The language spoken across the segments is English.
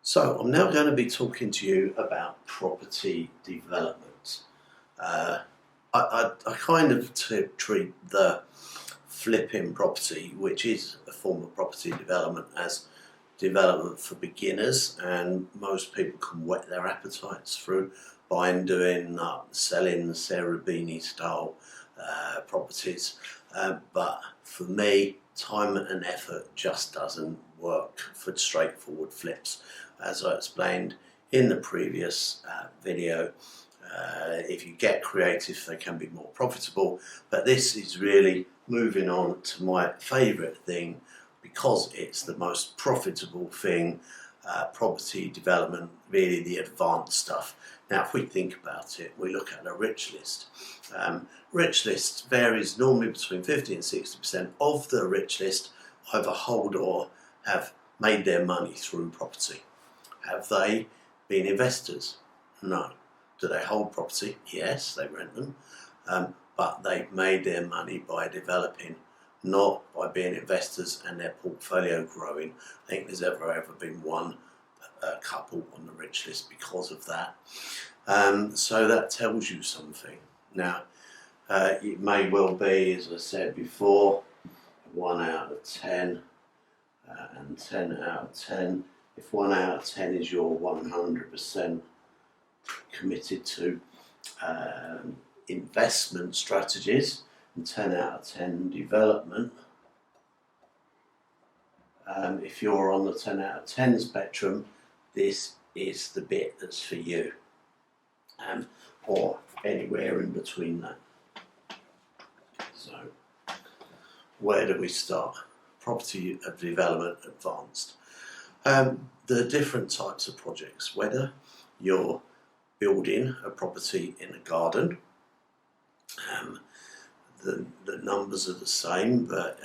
So I'm now going to be talking to you about property development. I kind of treat the flipping property, which is a form of property development, as development for beginners, and most people can whet their appetites through buying, doing, selling Sarah Beanie style properties. But for me, time and effort just doesn't work for straightforward flips. As I explained in the previous video, if you get creative, they can be more profitable. But this is really moving on to my favourite thing, because it's the most profitable thing, property development, really the advanced stuff. Now, if we think about it, we look at a rich list. Rich list varies normally between 50 and 60% of the rich list either hold or have made their money through property. Have they been investors? No. Do they hold property? Yes, they rent them. But they've made their money by developing, not by being investors and their portfolio growing. I think there's ever been one couple on the rich list because of that. So that tells you something. Now, it may well be, as I said before, 1 out of 10 and 10 out of 10. If 1 out of 10 is your 100% committed to investment strategies, and 10 out of 10 development, if you're on the 10 out of 10 spectrum, this is the bit that's for you, or anywhere in between that. So, where do we start? Property development advanced. The different types of projects, whether you're building a property in a garden, the numbers are the same, but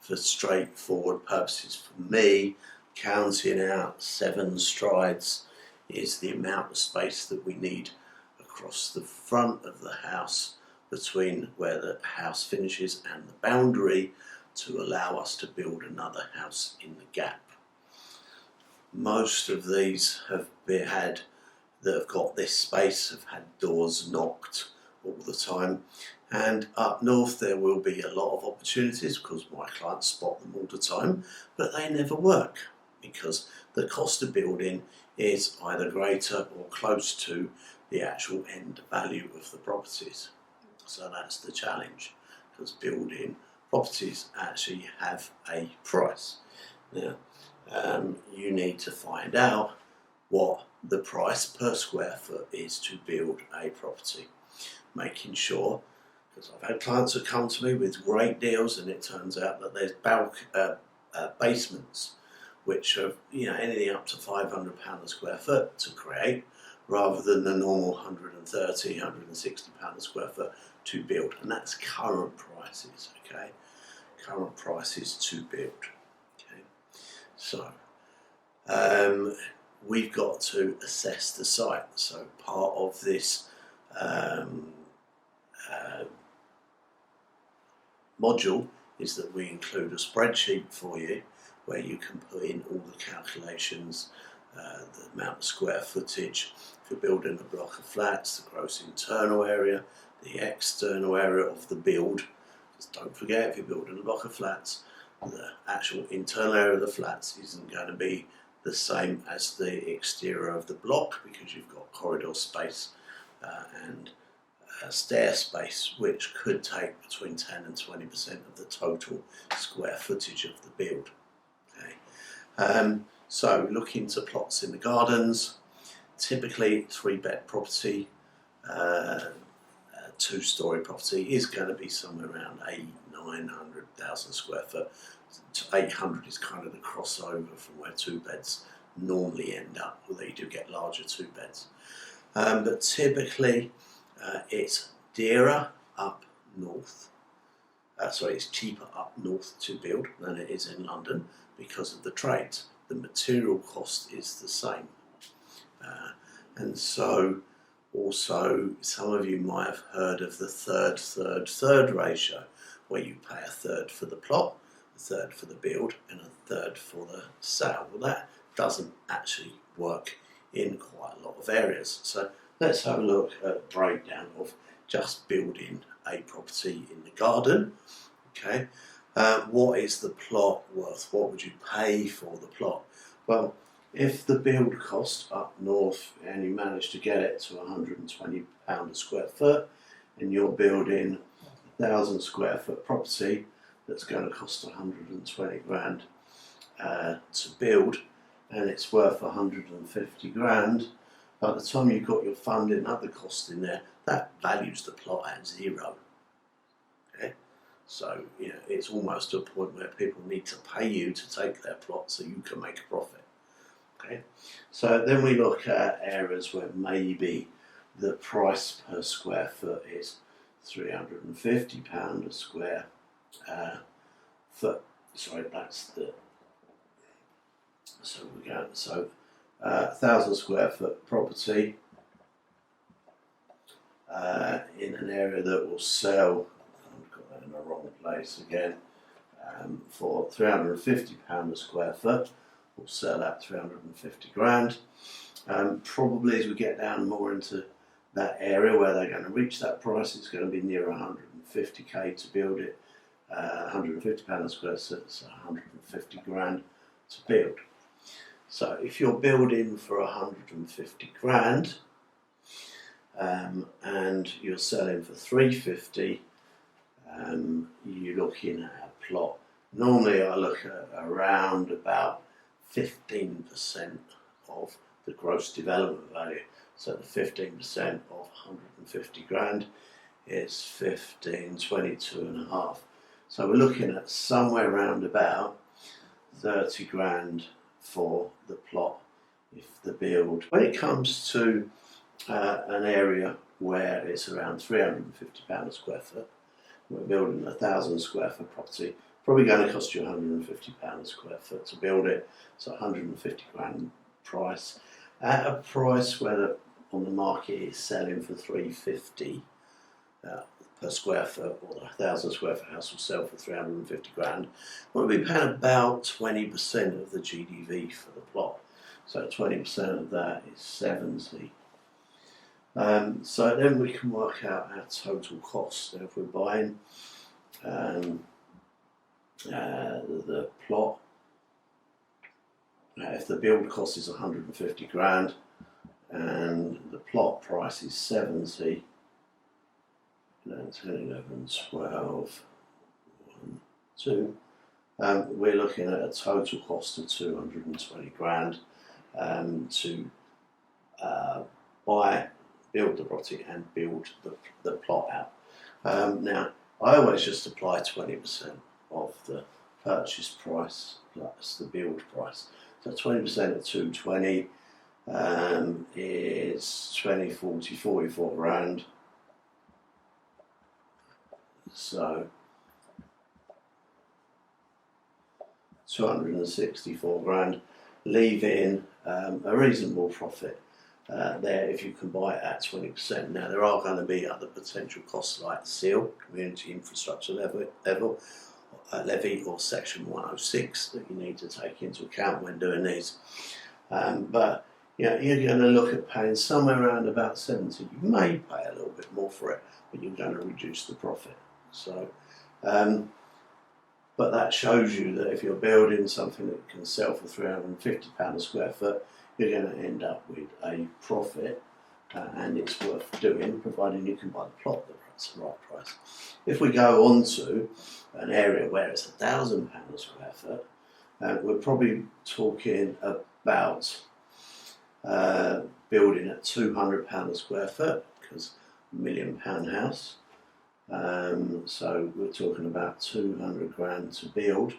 for straightforward purposes for me, counting out 7 strides is the amount of space that we need across the front of the house between where the house finishes and the boundary to allow us to build another house in the gap. Most of these have got this space have had doors knocked all the time, and up north there will be a lot of opportunities because my clients spot them all the time, but they never work because the cost of building is either greater or close to the actual end value of the properties. So that's the challenge, because building properties actually have a price. Now, you need to find out what the price per square foot is to build a property, making sure, because I've had clients that come to me with great deals and it turns out that there's bulk basements which are anything up to £500 a square foot to create, rather than the normal £130, £160 a square foot to build, and that's current prices. Okay, current prices to build. Okay, so we've got to assess the site. So part of this module is that we include a spreadsheet for you where you can put in all the calculations, the amount of square footage, if you're building a block of flats, the gross internal area, the external area of the build. Just don't forget, if you're building a block of flats, the actual internal area of the flats isn't going to be the same as the exterior of the block, because you've got corridor space and stair space, which could take between 10 and 20% of the total square footage of the build. Okay. So look into plots in the gardens. Typically 3-bed property, 2-storey property is going to be somewhere around 900,000 square foot. 800 is kind of the crossover from where 2 beds normally end up, although you do get larger 2 beds. But typically it's dearer up north. It's cheaper up north to build than it is in London because of the trades. The material cost is the same. And so also, some of you might have heard of the third ratio, where you pay a third for the plot, a third for the build, and a third for the sale. Well, that doesn't actually work in quite a lot of areas. So let's have a look at a breakdown of just building a property in the garden. Okay, what is the plot worth? What would you pay for the plot? Well, if the build cost up north and you manage to get it to £120 a square foot, and you're building 1,000 square foot property that's going to cost 120 grand to build, and it's worth 150 grand, by the time you've got your funding and other costs in there, that values the plot at zero. Okay? So, it's almost to a point where people need to pay you to take their plot so you can make a profit. Okay? So then we look at areas where maybe the price per square foot is £350 a square foot. Sorry, that's the. So we go. So 1,000 square foot property in an area that will sell. I've got that in the wrong place again. For £350 a square foot, we'll sell at 350 grand. Probably as we get down more into that area where they're going to reach that price, it's going to be near 150k to build it. £150 a square foot, so 150 grand to build. So if you're building for 150 grand and you're selling for 350, you're looking at a plot. Normally I look at around about 15% of the gross development value. So the 15% of 150 grand is 15, 22 and a half. So we're looking at somewhere around about 30 grand for the plot if the build. When it comes to an area where it's around £350 a square foot, we're building 1,000 square foot property, probably going to cost you £150 a square foot to build it, so 150 grand price. At a price where on the market is selling for 350 per square foot, or the 1,000 square foot house will sell for 350 grand, we'll be paying about 20% of the GDV for the plot. So 20% of that is 70. So then we can work out our total cost. So if we're buying the plot, if the build cost is 150 grand and the plot price is 70, 9, 10, 11, 12, 1, 2. We're looking at a total cost of 220 grand to build the property and build the plot out. Now, I always just apply 20% of the purchase price plus the build price. So 20% of 220 is 20, 40, 44 grand. So 264 grand, leaving a reasonable profit there if you can buy it at 20%. Now there are going to be other potential costs like SEAL, Community Infrastructure Levy or Section 106 that you need to take into account when doing these. But you're going to look at paying somewhere around about 70. You may pay a little bit more for it, but you're going to reduce the profit. So, but that shows you that if you're building something that can sell for £350 a square foot, you're going to end up with a profit, and it's worth doing, providing you can buy the plot that's the right price. If we go on to an area where it's £1,000 a square foot, we're probably talking about building at £200 a square foot, because £1 million house. So we're talking about 200 grand to build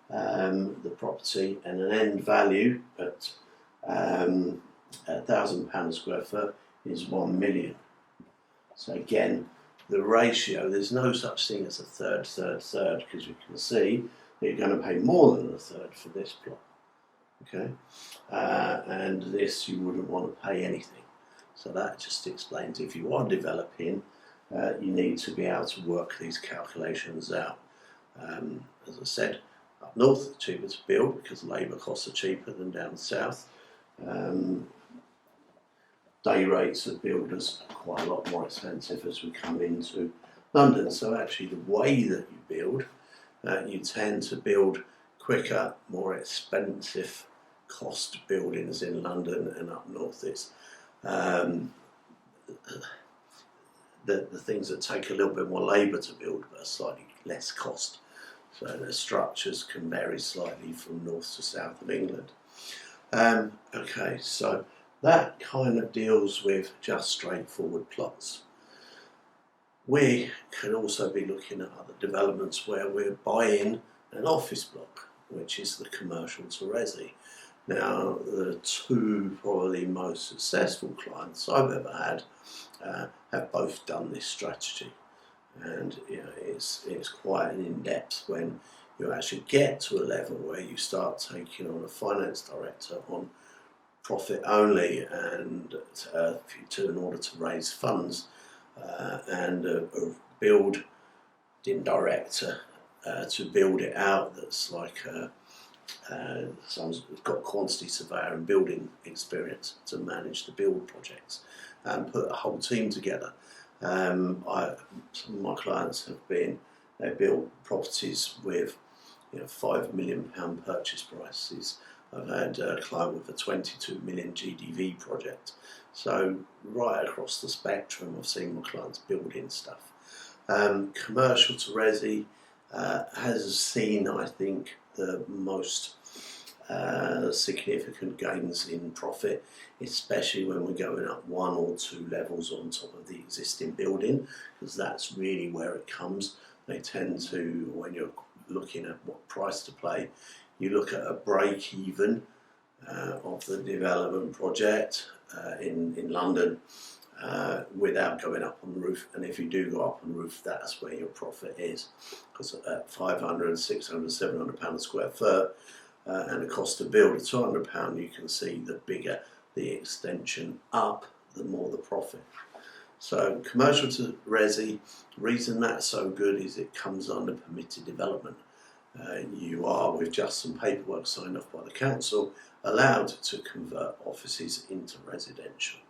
the property, and an end value at £1,000 a square foot is 1 million. So again, the ratio, there's no such thing as a third, because you can see that you're going to pay more than a third for this plot. Okay, and this you wouldn't want to pay anything. So that just explains, if you are developing, you need to be able to work these calculations out. As I said, Up north, it's cheaper to build because labour costs are cheaper than down south. Day rates of builders are quite a lot more expensive as we come into London. So actually the way that you build, you tend to build quicker, more expensive cost buildings in London, and up north it's the things that take a little bit more labour to build but are slightly less cost. So the structures can vary slightly from north to south of England. Okay, so that kind of deals with just straightforward plots. We can also be looking at other developments where we're buying an office block, which is the commercial to resi. Now, the two probably most successful clients I've ever had have both done this strategy. And it's quite an in-depth when you actually get to a level where you start taking on a finance director on profit only, and in order to raise funds, and a building director to build it out. That's like someone's got quantity surveyor and building experience to manage the build projects and put a whole team together. Some of my clients they built properties with £5 million purchase prices. I've had a client with a 22 million GDV project. So right across the spectrum, I've seen my clients building stuff. Commercial to resi has seen, I think, the most significant gains in profit, especially when we're going up one or two levels on top of the existing building, because that's really where it comes. They tend to, when you're looking at what price to play, you look at a break even of the development project in London without going up on the roof. And if you do go up on the roof, that's where your profit is, because at £500, £600, £700 a square foot and the cost to build at £200, you can see the bigger the extension up, the more the profit. So commercial to resi, the reason that's so good is it comes under permitted development. You are, with just some paperwork signed off by the council, allowed to convert offices into residential.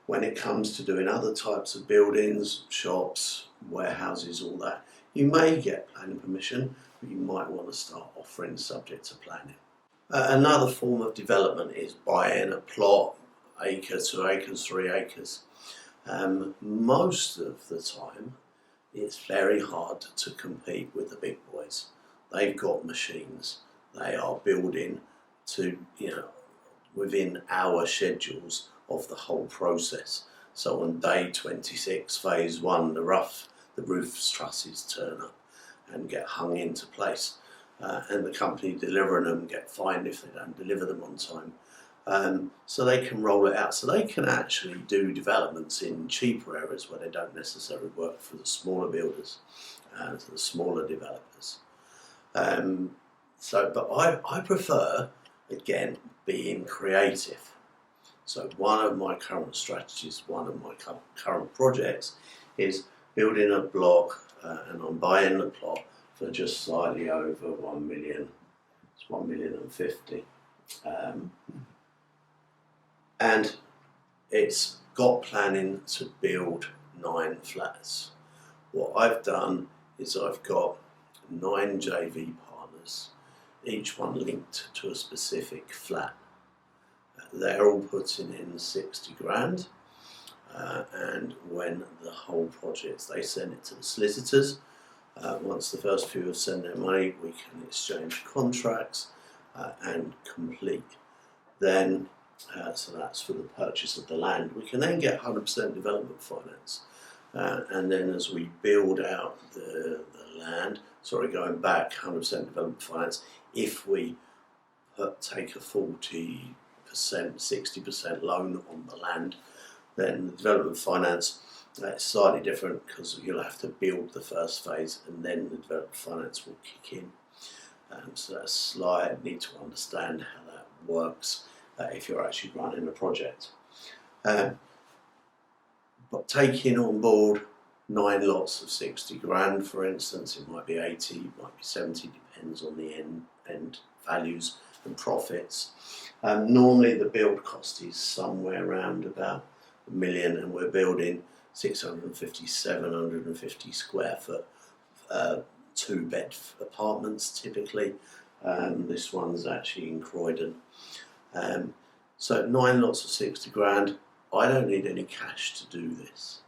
When it comes to doing other types of buildings, shops, warehouses, all that, you may get planning permission, but you might want to start offering subject to planning. Another form of development is buying a plot, acre, 2 acres, 3 acres. Most of the time, it's very hard to compete with the big boys. They've got machines. They are building to, within hour schedules of the whole process. So on day 26, phase 1, the roof trusses turn up and get hung into place. And the company delivering them get fined if they don't deliver them on time. So they can roll it out. So they can actually do developments in cheaper areas where they don't necessarily work for the smaller builders and the smaller developers. But I prefer, again, being creative. So one of my current strategies, one of my current projects is building a block, and I'm buying the plot for just slightly over 1 million. It's 1,050,000. And it's got planning to build 9 flats. What I've done is I've got 9 JV partners, each one linked to a specific flat. They're all putting in 60 grand, and when the whole project, they send it to the solicitors. Once the first few have sent their money, we can exchange contracts and complete. Then, so that's for the purchase of the land. We can then get 100% development finance. And then as we build out the land, going back 100% development finance, if we take a 40%, 60% loan on the land, then the development finance, that's slightly different because you'll have to build the first phase and then the development finance will kick in. So that's slight, need to understand how that works if you're actually running a project. But taking on board 9 lots of 60 grand, for instance, it might be 80, it might be 70, depends on the end values and profits. Normally the build cost is somewhere around about £1 million, and we're building 650, 750 square foot 2-bed apartments typically. This one's actually in Croydon. So 9 lots of 60 grand. I don't need any cash to do this,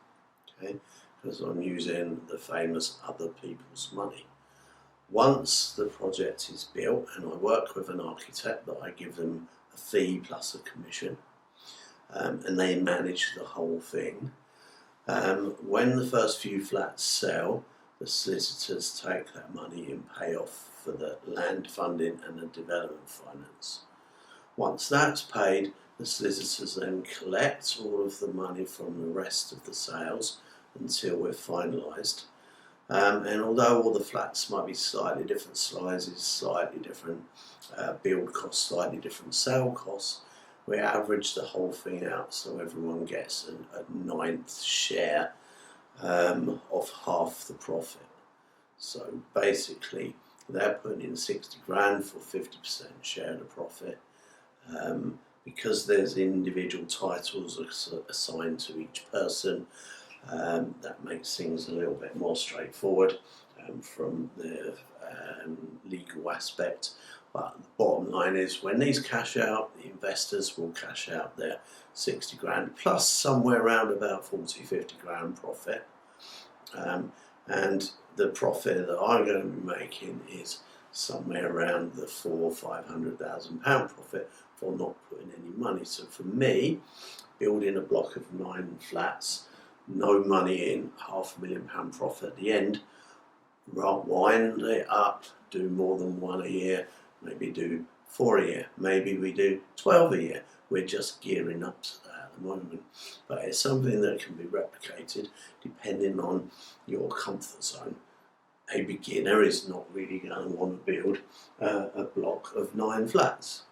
okay, because I'm using the famous other people's money. Once the project is built, and I work with an architect that I give them a fee plus a commission, and they manage the whole thing. When the first few flats sell, the solicitors take that money and pay off for the land funding and the development finance. Once that's paid, the solicitors then collect all of the money from the rest of the sales until we're finalised. And although all the flats might be slightly different sizes, slightly different build costs, slightly different sale costs, we average the whole thing out so everyone gets a 9th share of half the profit. So basically they're putting in 60 grand for 50% share of the profit. Because there's individual titles assigned to each person, that makes things a little bit more straightforward from the legal aspect. But the bottom line is, when these cash out, the investors will cash out their 60 grand plus somewhere around about 40-50 grand profit. And the profit that I'm going to be making is somewhere around the £400,000-500,000 profit for not putting any money. So for me, building a block of 9 flats, no money in, £500,000 profit at the end, wind it up, do more than 1 a year, maybe do 4 a year, maybe we do 12 a year. We're just gearing up to that at the moment, but it's something that can be replicated depending on your comfort zone. A beginner is not really going to want to build a block of 9 flats,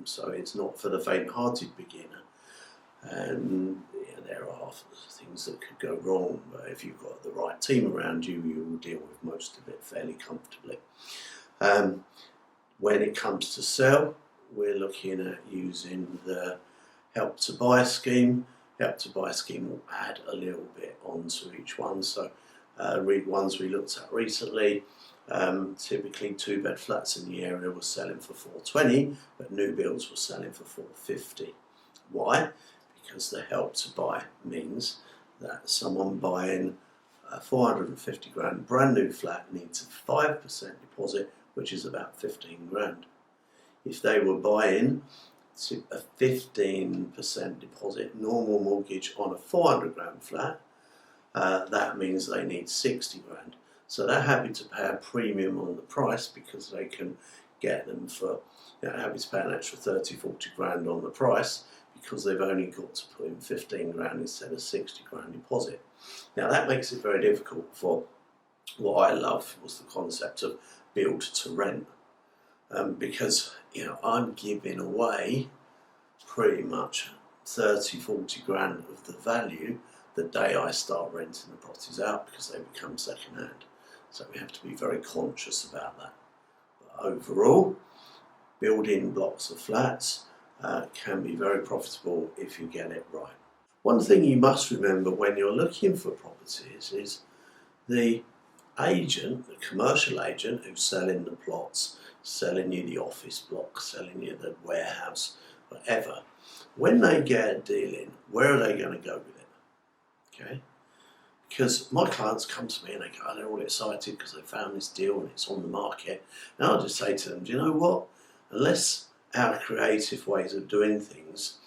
so it's not for the faint-hearted beginner. There are things that could go wrong, but if you've got the right team around you, you will deal with most of it fairly comfortably. When it comes to sell, we're looking at using the Help to Buy scheme. Help to Buy scheme will add a little bit onto each one. So ones we looked at recently, typically 2-bed flats in the area were selling for 420, but new builds were selling for 450. Why? Because the Help to Buy means that someone buying a 450 grand brand new flat needs a 5% deposit, which is about 15 grand. If they were buying a 15% deposit normal mortgage on a 400 grand flat, that means they need 60 grand. So they're happy to pay a premium on the price because they can get them for, happy to pay an extra 30-40 grand on the price because they've only got to put in 15 grand instead of 60 grand deposit. Now that makes it very difficult for what I love was the concept of build to rent, because I'm giving away pretty much 30-40 grand of the value the day I start renting the properties out, because they become second hand. So we have to be very conscious about that. But overall, building blocks of flats can be very profitable if you get it right. One thing you must remember when you're looking for properties is the agent, the commercial agent who's selling the plots, selling you the office block, selling you the warehouse, whatever, when they get a deal in, where are they going to go with it? Okay? Because my clients come to me and they go, they're all excited because they found this deal and it's on the market. And I'll just say to them, do you know what? Unless our creative ways of doing things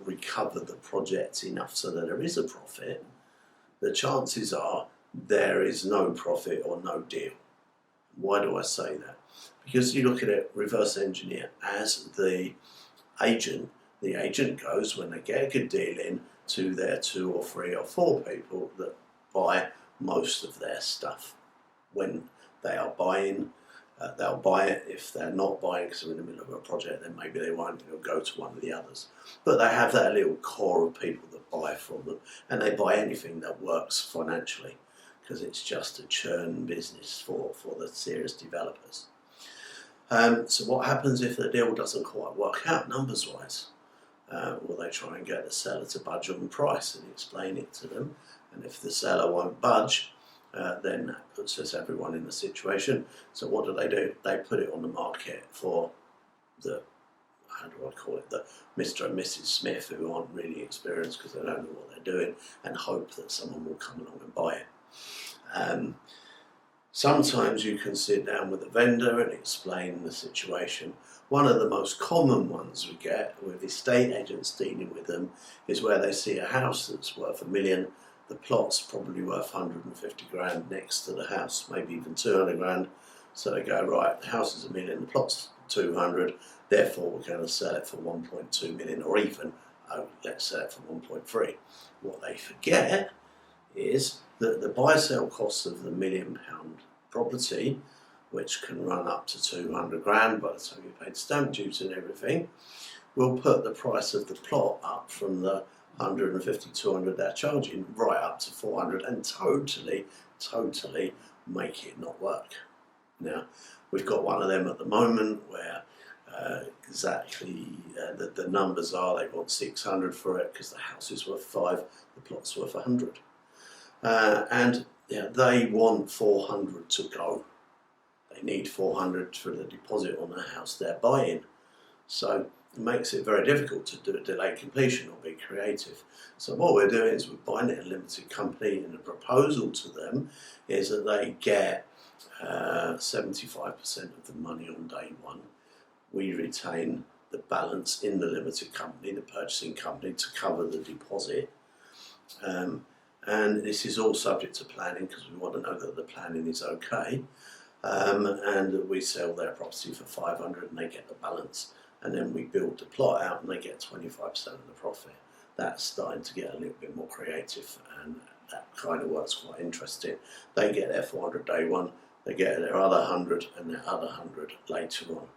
recover the project enough so that there is a profit, the chances are there is no profit or no deal. Why do I say that? Because you look at it, reverse engineer, as the agent goes, when they get a good deal in, to their 2 or 3 or 4 people that buy most of their stuff. When they are buying, they'll buy it. If they're not buying because they're in the middle of a project, then maybe they won't, they'll go to one of the others. But they have that little core of people that buy from them, and they buy anything that works financially. because it's just a churn business for the serious developers. So what happens if the deal doesn't quite work out numbers wise? Well, they try and get the seller to budge on price and explain it to them, and if the seller won't budge, then that puts us everyone in a situation. So what do? They put it on the market for the, how do I call it, the Mr. and Mrs. Smith, who aren't really experienced because they don't know what they're doing, and hope that someone will come along and buy it. Sometimes you can sit down with the vendor and explain the situation. One of the most common ones we get with estate agents dealing with them is where they see a house that's worth $1 million, the plot's probably worth 150 grand next to the house, maybe even 200 grand. So they go, right, the house is $1 million, the plot's 200, therefore we're going to sell it for 1.2 million, or even, let's sell it for 1.3. What they forget is that the buy-sell cost of the £1 million property, which can run up to 200 grand by the time you paid stamp duty and everything, will put the price of the plot up from the 150, 200 they're charging right up to 400, and totally make it not work. Now, we've got one of them at the moment where the numbers are they want 600 for it because the house is worth 5, the plot's worth 100. And they want 400 to go. They need 400 for the deposit on the house they're buying. So it makes it very difficult to do a delayed completion or be creative. So what we're doing is we're buying it a limited company, and the proposal to them is that they get 75% of the money on day one. We retain the balance in the limited company, the purchasing company, to cover the deposit. And this is all subject to planning because we want to know that the planning is okay. And we sell their property for 500 and they get the balance. And then we build the plot out and they get 25% of the profit. That's starting to get a little bit more creative, and that kind of works quite interesting. They get their 400 day one, they get their other 100 and their other 100 later on.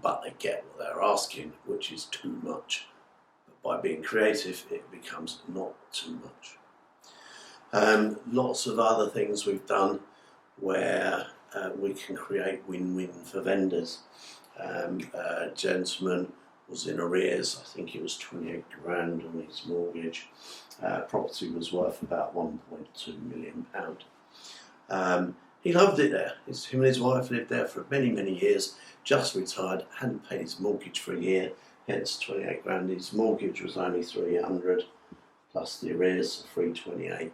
But they get what they're asking, which is too much. But by being creative, it becomes not too much. Lots of other things we've done where we can create win-win for vendors. A gentleman was in arrears, I think it was 28 grand on his mortgage. Property was worth about £1.2 million. He loved it there. Him and his wife lived there for many, many years, just retired, hadn't paid his mortgage for a year, hence 28 grand. His mortgage was only 300 plus the arrears, 328.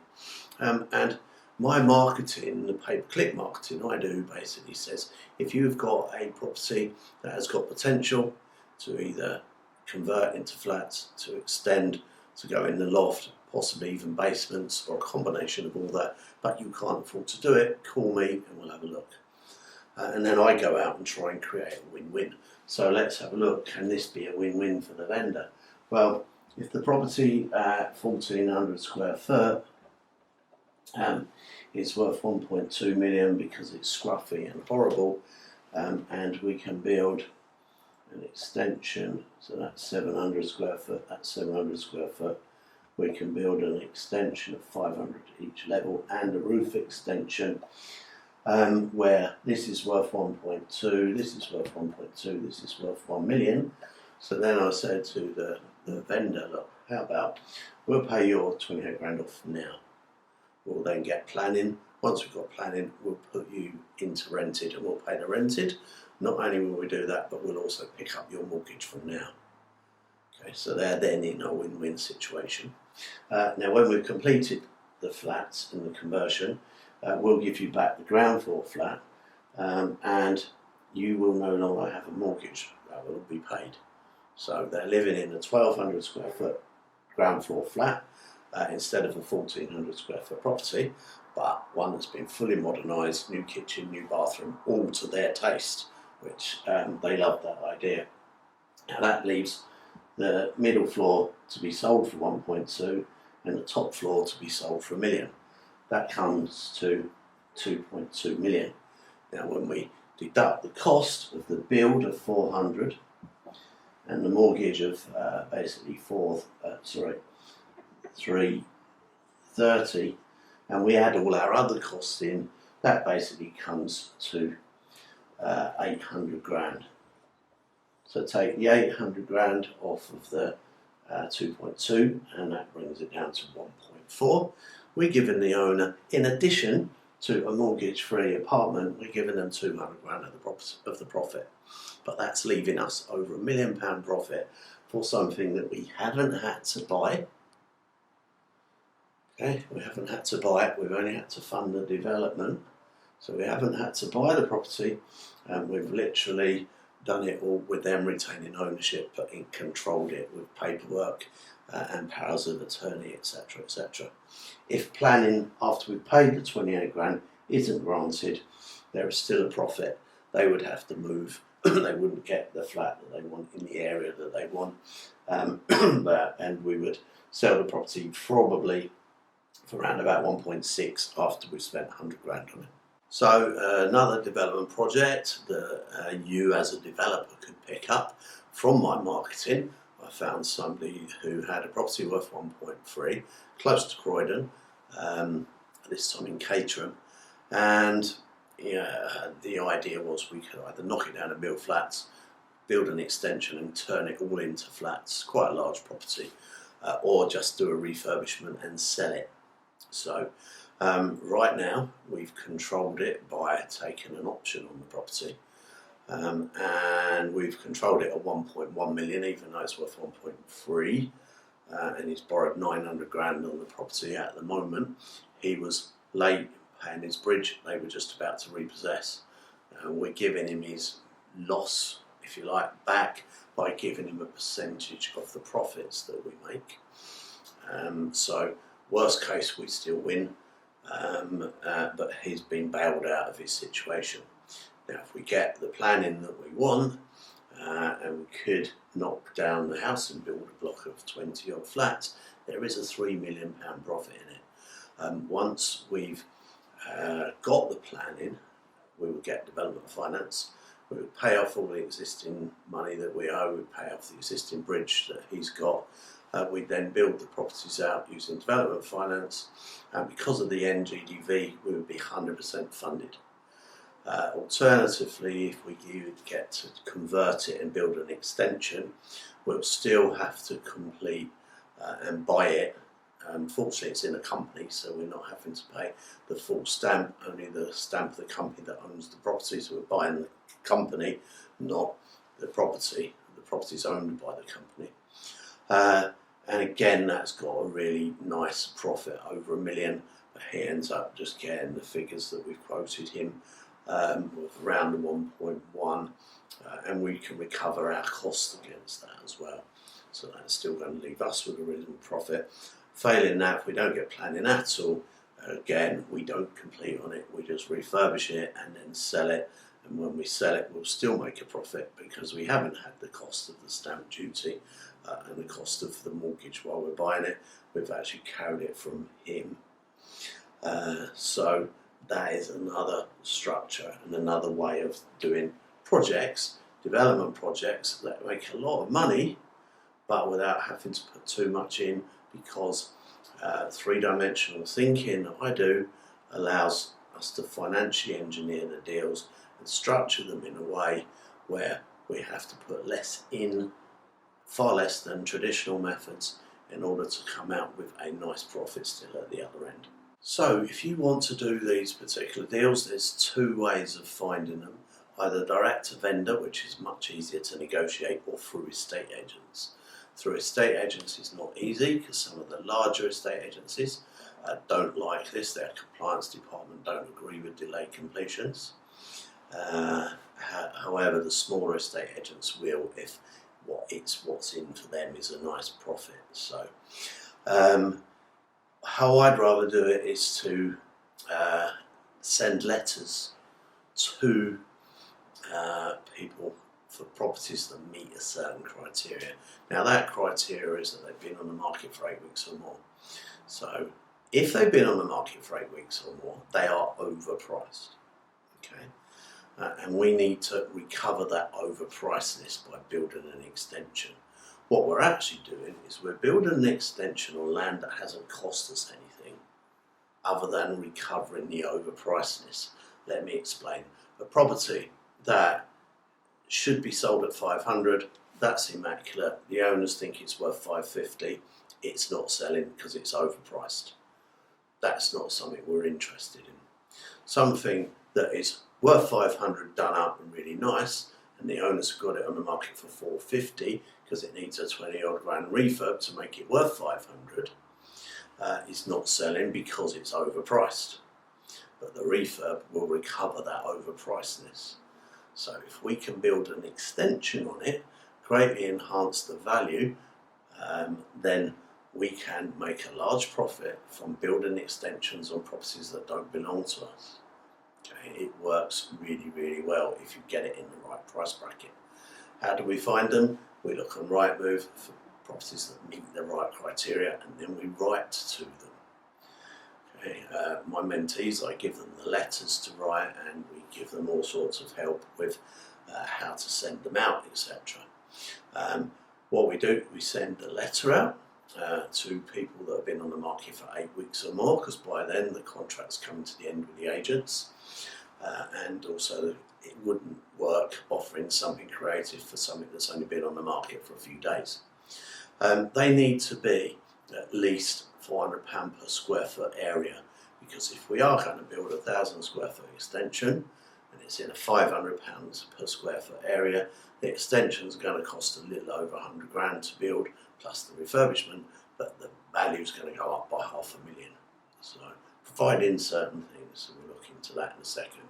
And my marketing, the pay-per-click marketing I do, basically says if you've got a property that has got potential to either convert into flats, to extend, to go in the loft, possibly even basements or a combination of all that, but you can't afford to do it, call me and we'll have a look. And then I go out and try and create a win-win. So let's have a look. Can this be a win-win for the vendor? Well, if the property at 1,400 square foot is worth 1.2 million because it's scruffy and horrible, and we can build an extension, so that's 700 square foot, that's 700 square foot. We can build an extension of 500 each level and a roof extension where this is worth 1.2, this is worth 1.2, this is worth 1 million. So then I said to the vendor, look, how about we'll pay your 28 grand off now. We'll then get planning. Once we've got planning, we'll put you into rented and we'll pay the rented. Not only will we do that, but we'll also pick up your mortgage from now. Okay, so they're then in a win-win situation. Now, when we've completed the flats in the conversion, we'll give you back the ground floor flat, and you will no longer have a mortgage. That will be paid. So they're living in a 1,200 square foot ground floor flat instead of a 1,400 square foot property, but one that's been fully modernised, new kitchen, new bathroom, all to their taste, which they love that idea. Now that leaves the middle floor to be sold for 1.2 and the top floor to be sold for 1 million. That comes to 2.2 million. Now when we deduct the cost of the build of 400 and the mortgage of basically 330, and we add all our other costs in, that basically comes to 800 grand. So take the 800 grand off of the 2.2, and that brings it down to 1.4. We're giving the owner, in addition to a mortgage-free apartment, we're giving them 200 grand of the profit. But that's leaving us over £1 million profit for something that we haven't had to buy. Okay, we haven't had to buy it, we've only had to fund the development. So we haven't had to buy the property, and we've literally done it all with them retaining ownership, but controlled it with paperwork and powers of attorney, etc., etc. If planning after we've paid the 28 grand isn't granted, there is still a profit. They would have to move. They wouldn't get the flat that they want in the area that they want, and we would sell the property probably for around about 1.6 after we've spent 100 grand on it. So another development project that you as a developer could pick up from my marketing. I found somebody who had a property worth 1.3 close to Croydon, this time in Caterham, and the idea was we could either knock it down and build flats, build an extension and turn it all into flats, quite a large property, or just do a refurbishment and sell it. So right now we've controlled it by taking an option on the property, and we've controlled it at 1.1 million, even though it's worth 1.3, and he's borrowed 900 grand on the property at the moment. He was late paying his bridge, they were just about to repossess. We're giving him his loss, if you like, back by giving him a percentage of the profits that we make. So worst case we still win, but he's been bailed out of his situation. Now if we get the planning that we want, and we could knock down the house and build a block of 20 odd flats, there is a £3 million profit in it. Once we've got the planning, we would get development finance, we would pay off all the existing money that we owe, we'd pay off the existing bridge that he's got. We'd then build the properties out using development finance, and because of the NGDV we would be 100% funded. Alternatively, if we get to convert it and build an extension, we'll still have to complete and buy it. Fortunately it's in a company, so we're not having to pay the full stamp, only the stamp of the company that owns the property, so we're buying the company, not the property. The property is owned by the company. And again, that's got a really nice profit, over £1 million. He ends up just getting the figures that we've quoted him, with around the 1.1, and we can recover our costs against that as well. So that's still going to leave us with a reasonable profit. Failing that, if we don't get planning at all, again, we don't complete on it, we just refurbish it and then sell it. And when we sell it, we'll still make a profit because we haven't had the cost of the stamp duty and the cost of the mortgage while we're buying it. We've actually carried it from him. So that is another structure and another way of doing projects, development projects that make a lot of money, but without having to put too much in, because three-dimensional thinking that I do allows us to financially engineer the deals and structure them in a way where we have to put less in, far less than traditional methods, in order to come out with a nice profit still at the other end. So if you want to do these particular deals, there's two ways of finding them: either direct to vendor, which is much easier to negotiate, or through estate agents. Through estate agents is not easy because some of the larger estate agencies don't like this. Their compliance department don't agree with delayed completions. However, the smaller estate agents will, if what's in for them is a nice profit. So how I'd rather do it is to send letters to people for properties that meet a certain criteria. Now that criteria is that they've been on the market for 8 weeks or more. So if they've been on the market for 8 weeks or more, they are overpriced. Okay, and we need to recover that overpricedness by building an extension. What we're actually doing is we're building an extension on land that hasn't cost us anything, other than recovering the overpricedness. Let me explain. A property that should be sold at 500, that's immaculate. The owners think it's worth 550. It's not selling because it's overpriced. That's not something we're interested in. Something that is worth 500, done up and really nice, and the owners have got it on the market for 450 because it needs a 20 odd grand refurb to make it worth 500, is not selling because it's overpriced. But the refurb will recover that overpricedness. So if we can build an extension on it, greatly enhance the value, then we can make a large profit from building extensions on properties that don't belong to us. Okay, it works really, really well if you get it in the right price bracket. How do we find them? We look on Rightmove for properties that meet the right criteria, and then we write to them. Okay, my mentees, I give them the letters to write, and we give them all sorts of help with how to send them out, etc. What we do, we send the letter out to people that have been on the market for 8 weeks or more, because by then the contract's coming to the end with the agents, and also it wouldn't work offering something creative for something that's only been on the market for a few days. They need to be at least £400 per square foot area, because if we are going to build a 1,000 square foot extension and it's in a £500 per square foot area, the extension is going to cost a little over 100 grand to build, plus the refurbishment, but the value is going to go up by £500,000. So providing certain things, so we'll look into that in a second.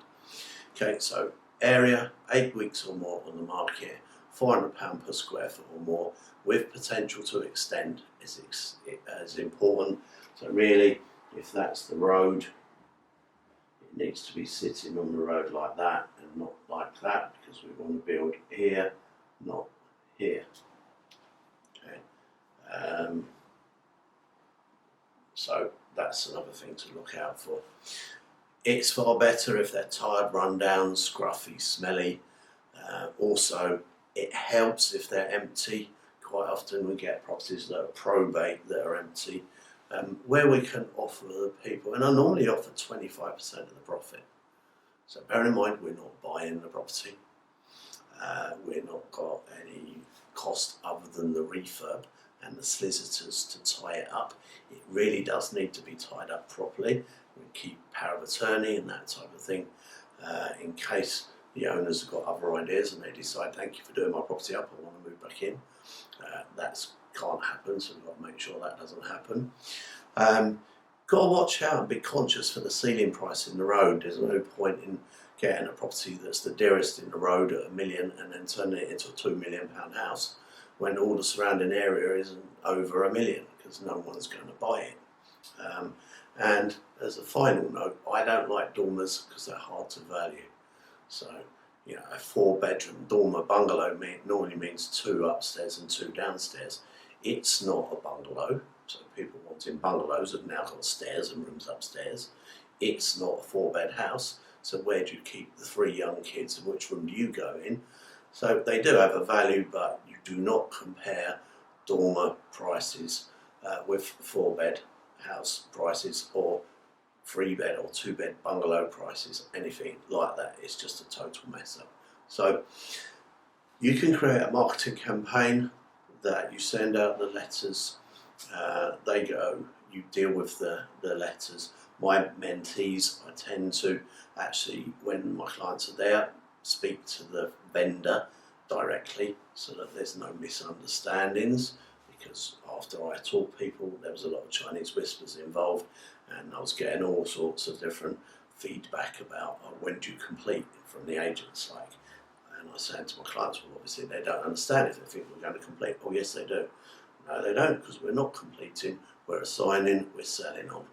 Okay, so area, 8 weeks or more on the market, £400 per square foot or more, with potential to extend is important. So really, if that's the road, it needs to be sitting on the road like that and not like that, because we want to build here, not here. Okay. So that's another thing to look out for. It's far better if they're tired, run down, scruffy, smelly. Also, it helps if they're empty. Quite often we get properties that are probate that are empty, where we can offer the people, and I normally offer 25% of the profit. So bear in mind, we're not buying the property. We've not got any cost other than the refurb and the solicitors to tie it up. It really does need to be tied up properly. We keep power of attorney and that type of thing, in case the owners have got other ideas and they decide, thank you for doing my property up, I want to move back in. That can't happen, so we've got to make sure that doesn't happen. Got to watch out and be conscious for the ceiling price in the road. There's no point in getting a property that's the dearest in the road at £1 million and then turning it into a £2 million house when all the surrounding area isn't over £1 million, because no one's going to buy it. And as a final note, I don't like dormers because they're hard to value. So, you know, a 4-bedroom dormer bungalow normally means 2 upstairs and 2 downstairs. It's not a bungalow, so people wanting bungalows have now got stairs and rooms upstairs. It's not a 4-bed house, so where do you keep the 3 young kids and which room do you go in? So they do have a value, but you do not compare dormer prices with 4-bed house prices or 3-bed or 2-bed bungalow prices, anything like that. It's just a total mess up. So you can create a marketing campaign that you send out the letters, they go, you deal with the letters. My mentees, I tend to actually, when my clients are there, speak to the vendor directly so that there's no misunderstandings, because after I taught people there was a lot of Chinese whispers involved and I was getting all sorts of different feedback about when do you complete from the agents, like, and I was saying to my clients, well obviously they don't understand if they think we're going to complete. Oh yes they do. No they don't, because we're not completing, we're assigning, we're selling on.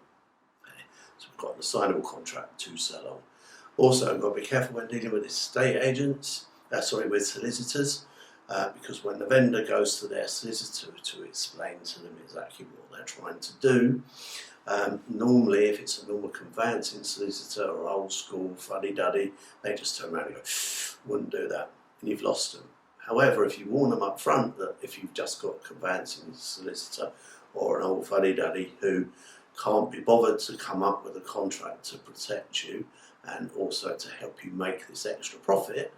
Okay. So we've got an assignable contract to sell on. Also, got to be careful when dealing with estate agents, with solicitors, because when the vendor goes to their solicitor to explain to them exactly what they're trying to do, normally if it's a normal conveyancing solicitor or old school fuddy-duddy, they just turn around and go, wouldn't do that, and you've lost them. However, if you warn them up front that if you've just got a conveyancing solicitor or an old fuddy-duddy who can't be bothered to come up with a contract to protect you and also to help you make this extra profit,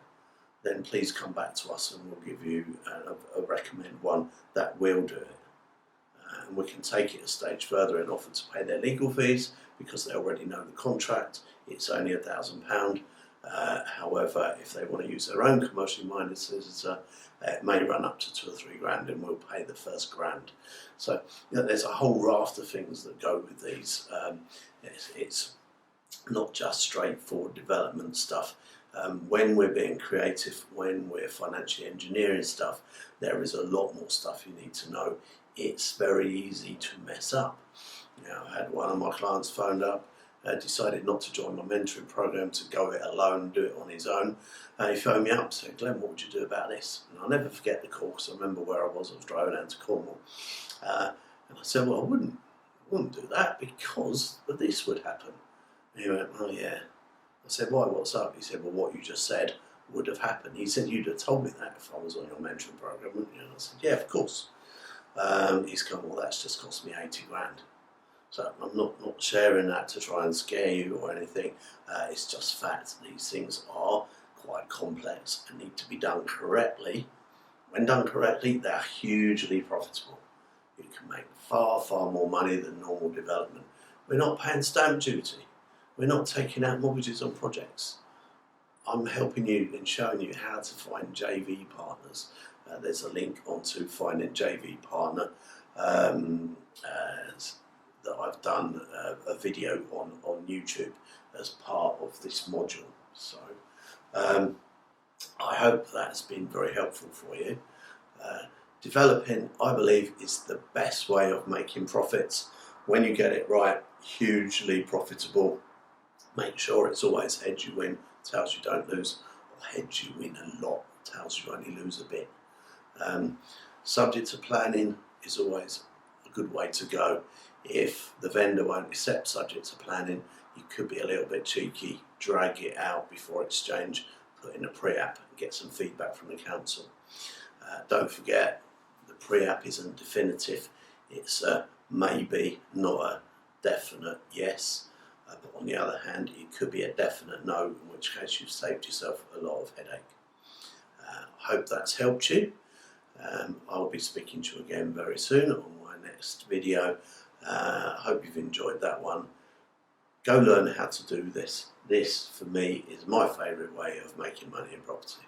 then please come back to us and we'll give you recommend one that will do it. And we can take it a stage further and offer to pay their legal fees because they already know the contract. It's only £1,000. However, if they want to use their own commercially minded solicitor, it may run up to £2 or £3 grand, and we'll pay the first grand. So there's a whole raft of things that go with these. It's not just straightforward development stuff. When we're being creative, when we're financially engineering stuff, there is a lot more stuff you need to know. It's very easy to mess up. I had one of my clients phoned up, decided not to join my mentoring program, to go it alone, do it on his own. He phoned me up and said, "Glenn, what would you do about this?" And I'll never forget the call because I remember where I was driving down to Cornwall. And I said, "Well, I wouldn't do that because this would happen." And he went, "Oh yeah." I said, "Why, what's up?" He said, "Well, what you just said would have happened." He said, "You'd have told me that if I was on your mentoring program, wouldn't you?" And I said, "Yeah, of course." He's gone, "Well, that's just cost me 80 grand. So I'm not sharing that to try and scare you or anything. It's just fact. These things are quite complex and need to be done correctly. When done correctly, they're hugely profitable. You can make far, far more money than normal development. We're not paying stamp duty. We're not taking out mortgages on projects. I'm helping you and showing you how to find JV partners. There's a link onto finding JV partner that I've done a video on YouTube as part of this module. So I hope that's been very helpful for you. Developing, I believe, is the best way of making profits. When you get it right, hugely profitable. Make sure it's always heads you win, tails you don't lose, or heads you win a lot, tails you only lose a bit. Subject to planning is always a good way to go. If the vendor won't accept subject to planning, you could be a little bit cheeky, drag it out before exchange, put in a pre-app and get some feedback from the council. Don't forget, the pre-app isn't definitive. It's a maybe, not a definite yes. But on the other hand, it could be a definite no, in which case you've saved yourself a lot of headache. I hope that's helped you. I'll be speaking to you again very soon on my next video. I hope you've enjoyed that one. Go learn how to do this. This, for me, is my favourite way of making money in property.